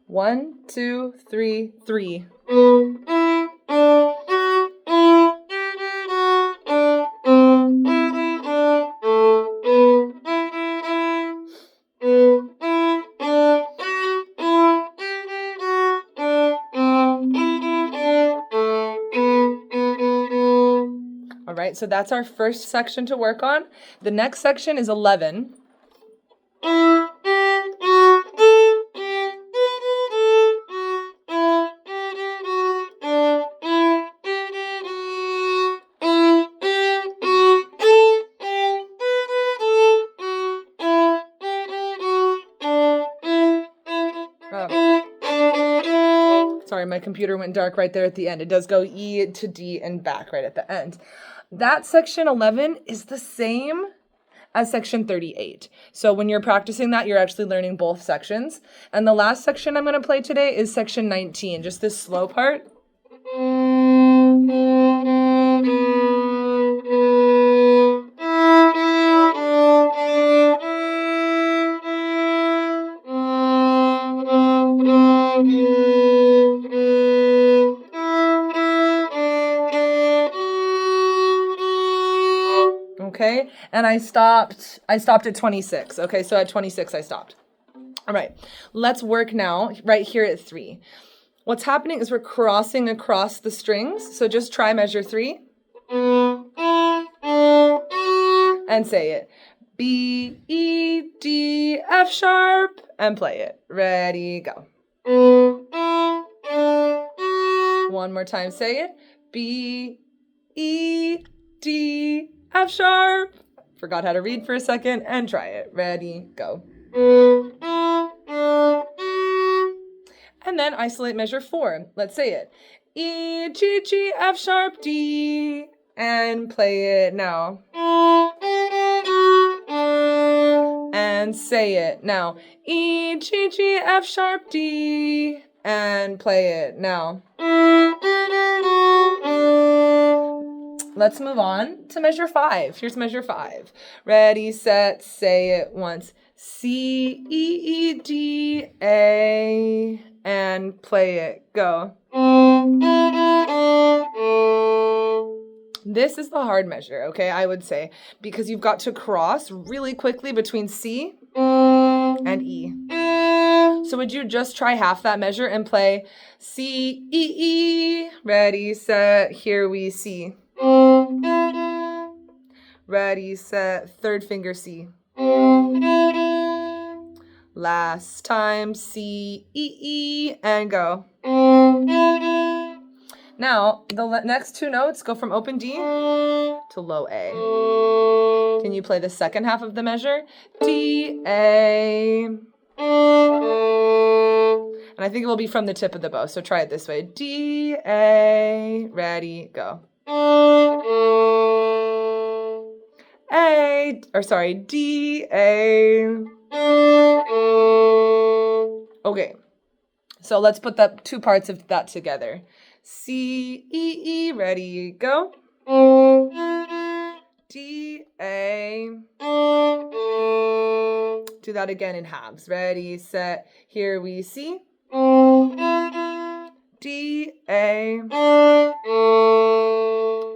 1, 2, 3, 3. All right, so that's our first section to work on. The next section is 11. Sorry, my computer went dark right there at the end. It does go E to D and back right at the end. That section 11 is the same as section 38. So when you're practicing that, you're actually learning both sections. And the last section I'm going to play today is section 19, just this slow part. Okay, and I stopped at 26. Okay, so at 26 I stopped. All right, let's work now right here at 3. What's happening is we're crossing across the strings. So just try measure 3 and say it. B, E, D, F sharp, and play it. Ready, go. One more time, say it. B, E, D, F sharp. Forgot how to read for a second, and try it. Ready, go. And then isolate measure 4. Let's say it. E, G, G, F sharp, D, and play it now. And say it now. E, G, G, F sharp, D, and play it now. Let's move on to measure 5. Here's measure 5. Ready, set, say it once. C, E, E, D, A, and play it. Go. This is the hard measure, okay, I would say, because you've got to cross really quickly between C and E. So would you just try half that measure and play C, E, E? Ready, set, here we see. Ready, set, third finger C. Last time, C, E, E, and go. Now, the next 2 notes go from open D to low A. Can you play the second half of the measure? D, A. And I think it will be from the tip of the bow, so try it this way. D, A, ready, go. D, A. Okay, so let's put the 2 parts of that together. C, E, E, ready, go. D, A. Do that again in halves. Ready, set, here we see. D, A.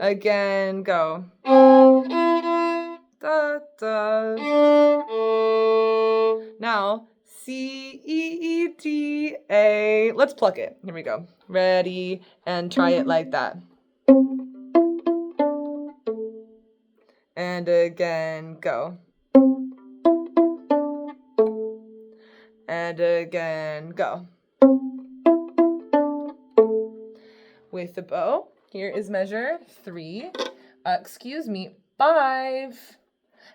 Again, go. Da, da. Now, C, E, E, D, A. Let's pluck it. Here we go. Ready, and try it like that. And again, go. And again, go. With the bow, here is measure 5.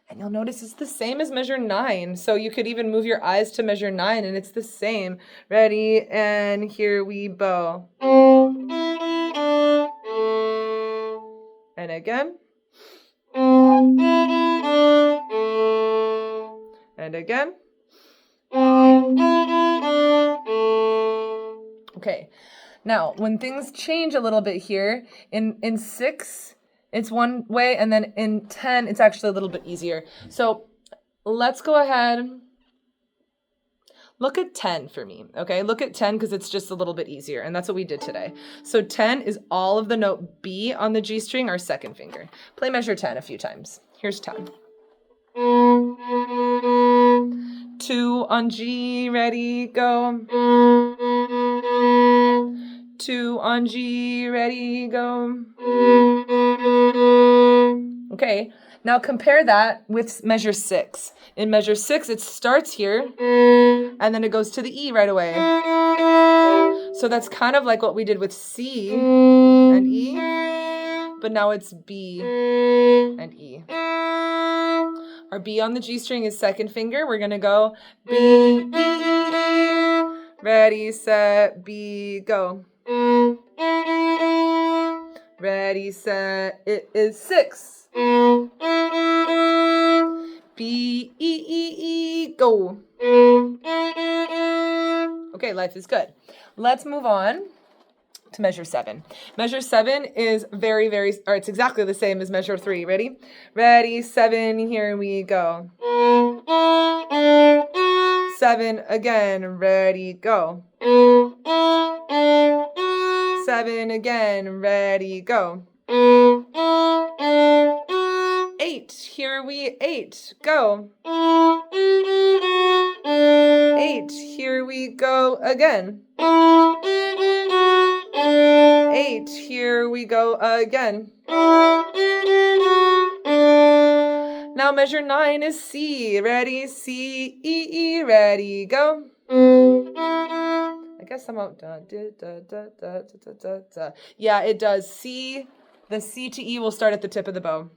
And you'll notice it's the same as measure 9. So you could even move your eyes to measure 9 and it's the same. Ready, and here we bow. And again. And again. Okay, now when things change a little bit here, in 6, it's one way, and then in 10, it's actually a little bit easier. So let's go ahead. Look at 10 for me, okay? Look at 10 because it's just a little bit easier, and that's what we did today. So 10 is all of the note B on the G string, our second finger. Play measure 10 a few times. Here's 10. 2 on G, ready, go. 2 on G, ready, go. Okay, now compare that with measure 6. In measure 6, it starts here, and then it goes to the E right away. So that's kind of like what we did with C and E, but now it's B and E. Our B on the G string is second finger. We're gonna go B, E, E, ready, set, B, go. Ready, set, it is 6. B, E, E, E, go. Okay, life is good. Let's move on to measure 7. Measure 7 is it's exactly the same as measure 3. Ready? Ready, 7, here we go. 7 again, ready, go. 7 again, ready, go. 8, here we 8, go. 8, here we go again. 8, here we go again. Now measure 9 is C. Ready, C, E, E, ready, go. I guess I'm out. Yeah, it does. C, the C to E will start at the tip of the bow.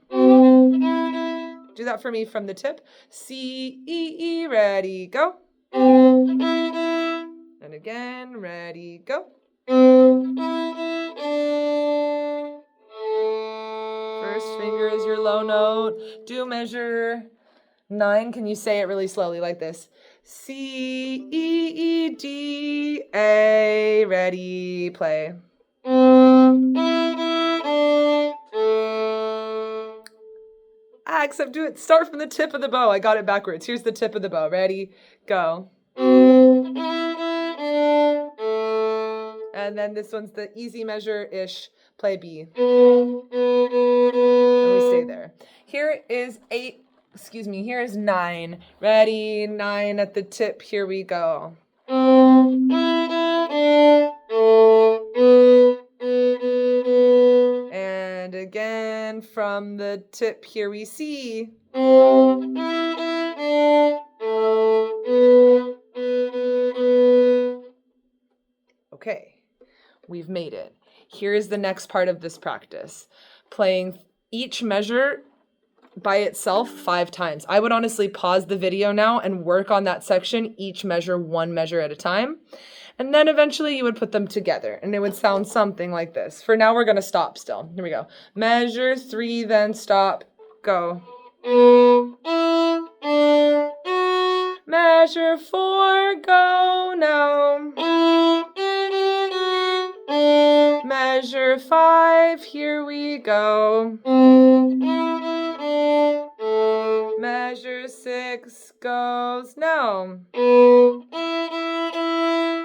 Do that for me from the tip. C, E, E, ready, go. And again, ready, go. First finger is your low note. Do measure 9. Can you say it really slowly like this? C, E, E, D, A, ready, play. Except do it. Start from the tip of the bow. I got it backwards. Here's the tip of the bow. Ready, go. And then this one's the easy measure-ish. Play B. And we stay there. Here is 8. Excuse me. Here is 9. Ready, 9 at the tip. Here we go. And again from the tip. Here we see. Okay, we've made it. Here is the next part of this practice. Playing each measure by itself 5 times. I would honestly pause the video now and work on that section, each measure, one measure at a time. And then eventually you would put them together and it would sound something like this. For now, we're gonna stop still. Here we go. Measure 3, then stop, go. Measure 4, go now. Measure 5, here we go. Measure 6 goes now.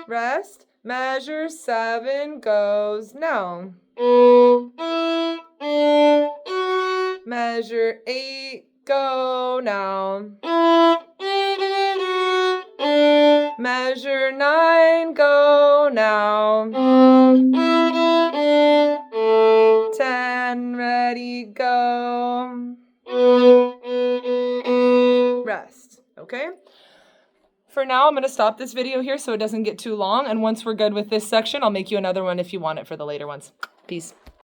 Rest. Measure 7 goes now. Measure 8, go now. Measure 9, go now. 10, ready, go. Rest, okay? For now, I'm going to stop this video here so it doesn't get too long, and once we're good with this section, I'll make you another one if you want it for the later ones. Peace.